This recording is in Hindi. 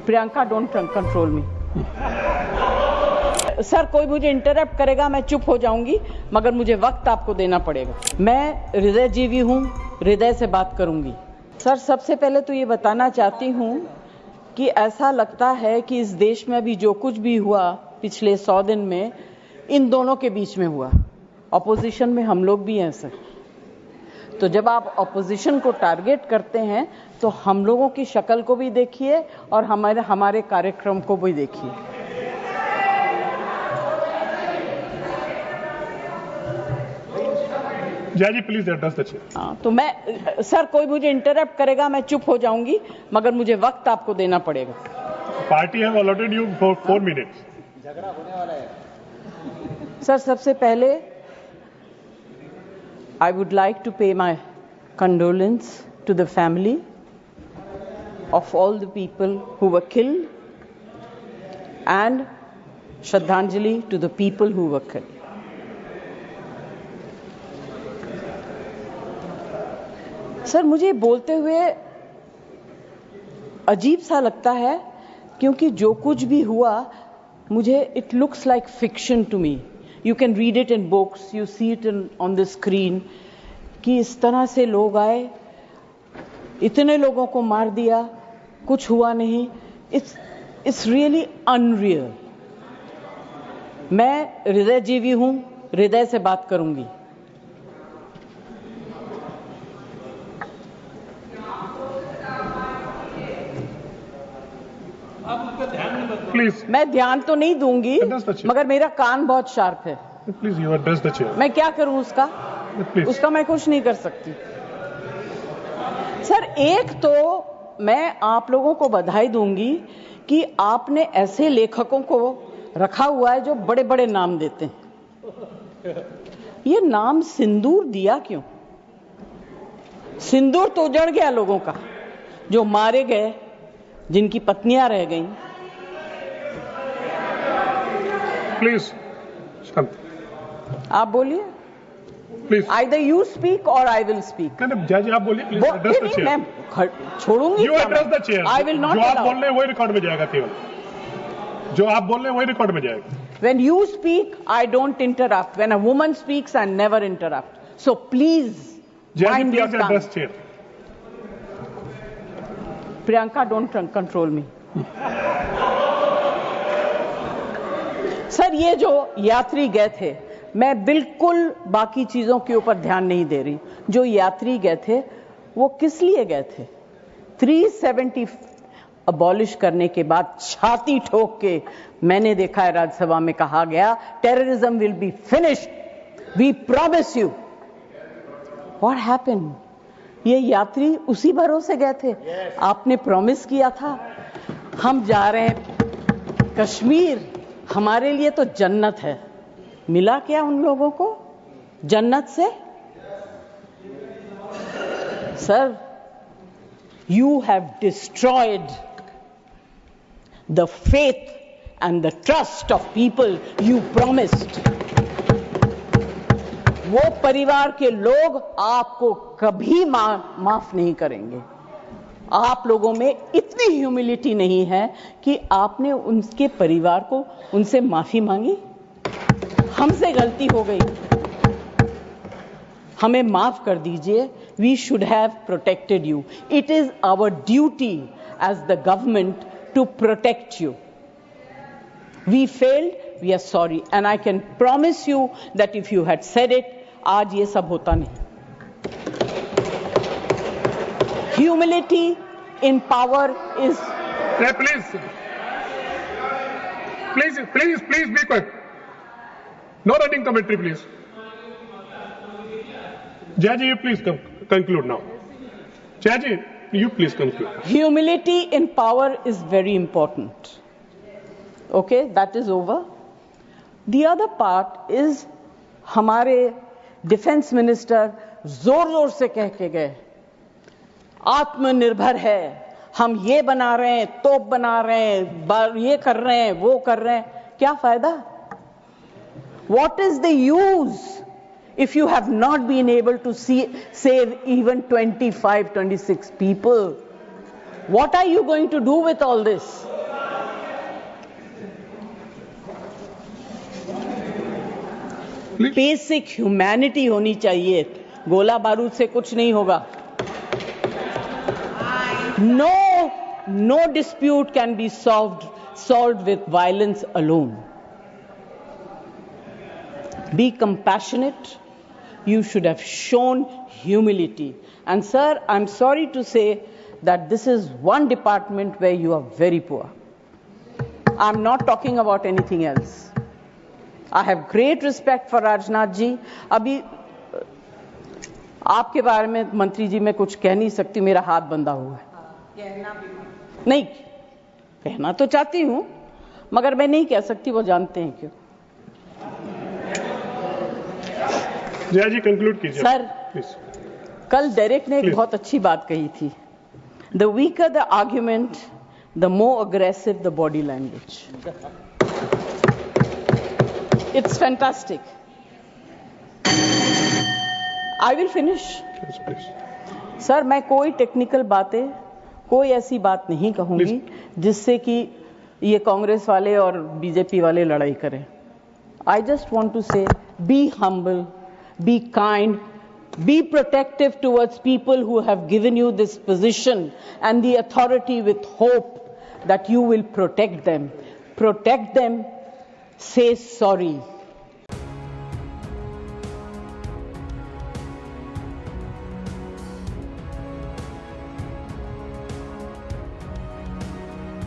Priyanka, don't control me. Sir, कोई मुझे इंटरप्ट करेगा मैं चुप हो जाऊंगी, मगर मुझे वक्त आपको देना पड़ेगा। मैं हृदय जीवी हूं, हृदय से बात करूंगी। सर, सबसे पहले तो ये बताना चाहती हूं कि ऐसा लगता है कि इस देश में अभी जो कुछ भी हुआ पिछले 100 दिन में, इन दोनों के बीच में हुआ। ऑपोजिशन में हम लोग भी हैं सर, तो जब आप ऑपोजिशन को टारगेट करते हैं तो हम लोगों की शक्ल को भी देखिए और हमारे कार्यक्रम को भी देखिए। जय जी, प्लीज एड्रेस द चेयर। हाँ, तो मैं सर, कोई मुझे इंटरप्ट करेगा मैं चुप हो जाऊंगी, मगर मुझे वक्त आपको देना पड़ेगा। Party have allotted you for 4 minutes. झगड़ा होने वाला है सर, सबसे पहले I would like to pay my condolence to the family of all the people who were killed and Shraddhanjali to the people who were killed. Sir, मुझे बोलते हुए अजीब सा लगता है क्योंकि जो कुछ भी हुआ मुझे it looks like fiction to me. You can read it in books, you see it on the screen कि इस तरह से लोग आए, इतने लोगों को मार दिया, कुछ हुआ नहीं। It's really unreal। मैं हृदय जीवी हूं, हृदय से बात करूंगी। प्लीज, मैं ध्यान तो नहीं दूंगी, मगर मेरा कान बहुत शार्प है। Please you address the chair. मैं क्या करूं उसका? प्लीज। उसका मैं कुछ नहीं कर सकती। सर, एक तो मैं आप लोगों को बधाई दूंगी कि आपने ऐसे लेखकों को रखा हुआ है जो बड़े बड़े नाम देते हैं। ये नाम सिंदूर दिया क्यों? सिंदूर तो उजड़ गया लोगों का, जो मारे गए, जिनकी पत्नियां रह गईं। प्लीज शांत। आप बोलिए। Please. Either you speak or I will speak। नहीं, जय जी आप बोलिए। Please address the chair. मैं छोड़ूंगी। You address the chair. I will not जो आप allow। बोल रहे हैं वही रिकॉर्ड में जाएगा। केवल जो आप बोल रहे हैं वही रिकॉर्ड में जाएगा। When you speak, I don't interrupt. When a woman speaks, I never interrupt. So please mind your tongue। Address chair. Priyanka, don't control me। Sir, ये जो यात्री गए थे, मैं बिल्कुल बाकी चीजों के ऊपर ध्यान नहीं दे रही। जो यात्री गए थे वो किस लिए गए थे? 370 अबॉलिश करने के बाद छाती ठोक के मैंने देखा है राज्यसभा में कहा गया, terrorism will be finished, we promise you. What happened? ये यात्री उसी भरोसे गए थे। आपने प्रॉमिस किया था हम जा रहे हैं कश्मीर, हमारे लिए तो जन्नत है। मिला क्या उन लोगों को जन्नत से? Sir, you have destroyed the faith and the trust of people you promised। वो परिवार के लोग आपको कभी माफ नहीं करेंगे। आप लोगों में इतनी ह्यूमिलिटी नहीं है कि आपने उनके परिवार को उनसे माफी मांगी। हमसे गलती हो गई, हमें माफ कर दीजिए। We should have protected you. It is our duty as the government to protect you. We failed, we are sorry, and I can promise you that if you had said it, आज ये सब होता नहीं। Humility in power is। Please be quiet. No running commentary, please. Jai ji, you please conclude now. Jai ji, you please conclude. Humility in power is very important. Okay, that is over. The other part is हमारे डिफेंस मिनिस्टर जोर जोर से कह के गए आत्मनिर्भर है, हम ये बना रहे हैं, तोप बना रहे हैं, ये कर रहे हैं, वो कर रहे हैं। क्या फायदा? What is the use if you have not been able to save even 25, 26 people? What are you going to do with all this? Basic humanity होनी चाहिए। गोला बारूद से कुछ नहीं होगा। No dispute can be solved with violence alone. Be compassionate. You should have shown humility. And sir, I'm sorry to say that this is one department where you are very poor. I'm not talking about anything else. I have great respect for Rajnath ji. अभी आपके बारे में मंत्री जी मैं कुछ कह नहीं सकती, मेरा हाथ बंधा हुआ है। नहीं कहना तो चाहती हूं मगर मैं नहीं कह सकती, वो जानते हैं क्यों। जया जी कंक्लूड कीजिए सर प्लीज। कल डेरेक ने एक बहुत अच्छी बात कही थी, the weaker the argument the more aggressive the body language. It's fantastic. I will finish. Sir मैं कोई टेक्निकल बातें, कोई ऐसी बात नहीं कहूंगी जिससे कि ये कांग्रेस वाले और बीजेपी वाले लड़ाई करें। आई जस्ट वांट टू से be humble, be kind, be protective towards people who have given you this position and the authority, with hope that you will protect them. Protect them, say sorry.